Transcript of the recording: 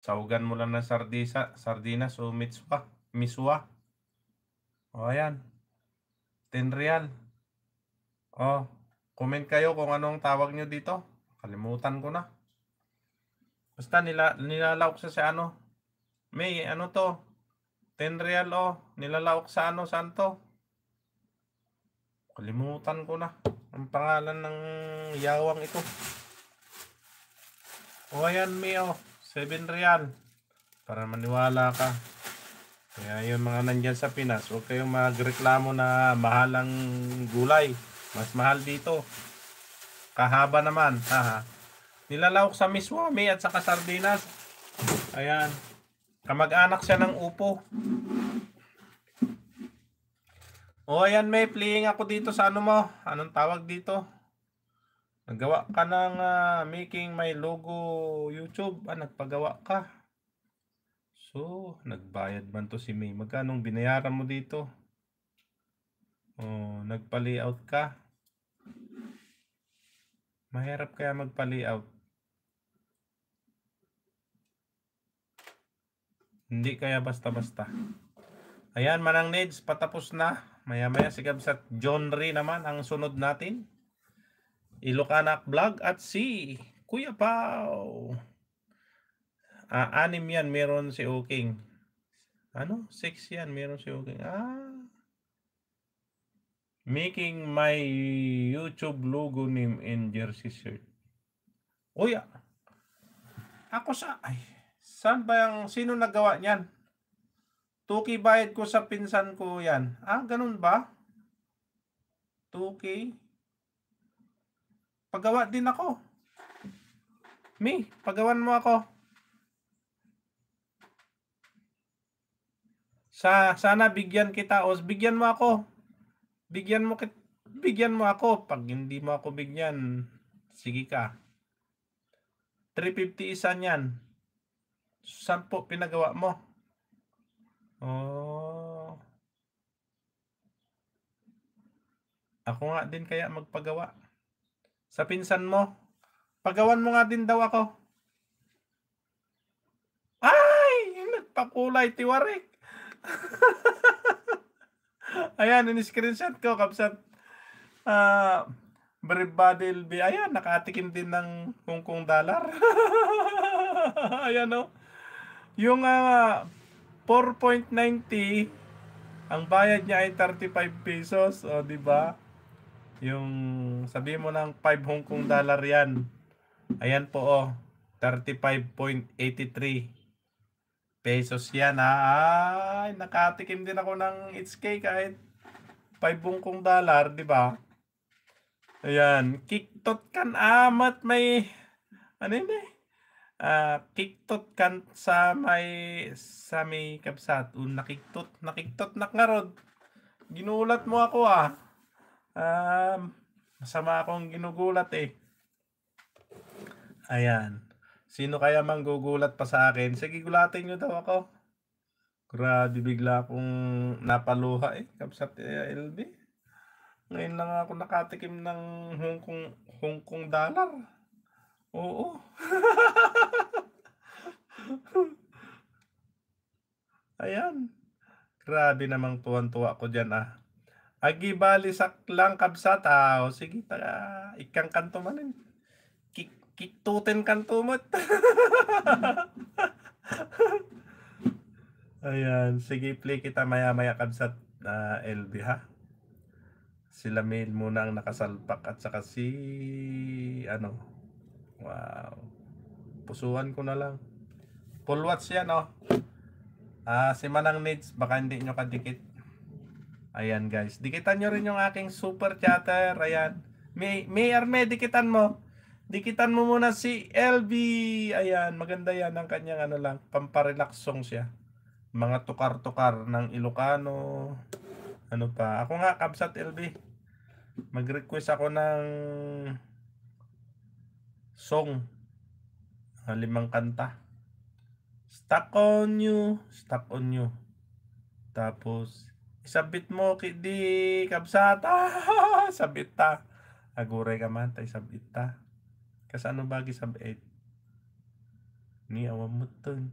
Sahugan mo lang ng sardinas o miswa. O ayan, 10 real. O, comment kayo kung anong tawag nyo dito. Kalimutan ko na. Basta nilalawak sa ano. May ano to, 10 real nilalawak sa ano, saan to? Kalimutan ko na ang pangalan ng yawang ito. O ayan, may 7 real. Para maniwala ka. Kaya yung mga nandyan sa Pinas, huwag kayong magreklamo na mahal ang gulay. Mas mahal dito. Kahaba naman. Haha. Nilalawak sa miswami at saka sardinas. Ayan. Kamag-anak siya ng upo. O ayan, may playing ako dito sa ano mo. Anong tawag dito? Naggawa ka ng making my logo YouTube. Nagpagawa ka. So, nagbayad man to si May. Magkanong binayaran mo dito? Nagpa-layout ka. Mahirap kaya magpa-layout. Hindi kaya basta-basta. Ayan, Manang Neds, patapos na. Maya-maya si Kabsat John Ray naman ang sunod natin. Ilocanak Vlog at si Kuya Pao. 6 yan, meron si Oking. 6 yan, meron si Oking. Making my YouTube logo name in jersey shirt. Uy, ako saan ba yung, sino nagawa niyan? Tuki bayad ko sa pinsan ko yan. Ganun ba? Tuki. Pagawa din ako. Pagawan mo ako. Sana bigyan kita o bigyan mo ako. Bigyan mo ako. Pag hindi mo ako bigyan, sige ka. 350 isa niyan. 10 pinagawa mo. Ako nga din kaya magpagawa. Sa pinsan mo. Pagawan mo nga din daw ako. Nagpakulay tiwarik. Ayan, in-screenshot ko, Kabsat. Everybody will be, ayan, nakatikim din ng Hong Kong dollar. Ayan yung 4.90, ang bayad niya ay 35 pesos. O, diba? Yung, sabi mo ng 5 Hong Kong dollar yan. Ayan po, 35.83 pesos yan. Ay, nakatikim din ako ng HK kahit 5 Hong Kong dollar, diba? Ayan, kiktot kan amat may, kiktot kan sa may Kabsat. Nakiktot nakarod. Ginulat mo ako masama akong ginugulat Ayan. Sino kaya manggugulat pa sa akin? Sige, gulatin nyo daw ako. Grabe, bigla akong napaluha Kabsat LB. Ngayon lang ako nakatikim ng Hong Kong dollar. Oo. Ayan. Grabe namang tuwan-tuwa ko dyan Agibali saklang Kabsat o sige, ikang kanto manin. Kiktutin kantumot. Ayan. Sige, play kita maya-maya Kabsat LB ha. Sila Mail muna ang nakasalpak at saka wow. Pusuhan ko na lang. Full watch yan si Manang Needs, baka hindi nyo kadikit. Ayan guys, dikitan nyo rin yung aking super chatter. Ayan, may Arme, dikitan mo. Dikitan mo muna si LB. Ayan, maganda yan ang kanyang pamparelax song siya. Mga tukar-tukar ng Ilocano. Ano pa, ako nga Kabsat LB, mag-request ako ng song, 5 kanta. Stuck on you. Tapos isabit mo di Kabsat. Sabit ta. Aguray ka man tay sabit ta. Kasano bagi sabit? Ni awam mo ton.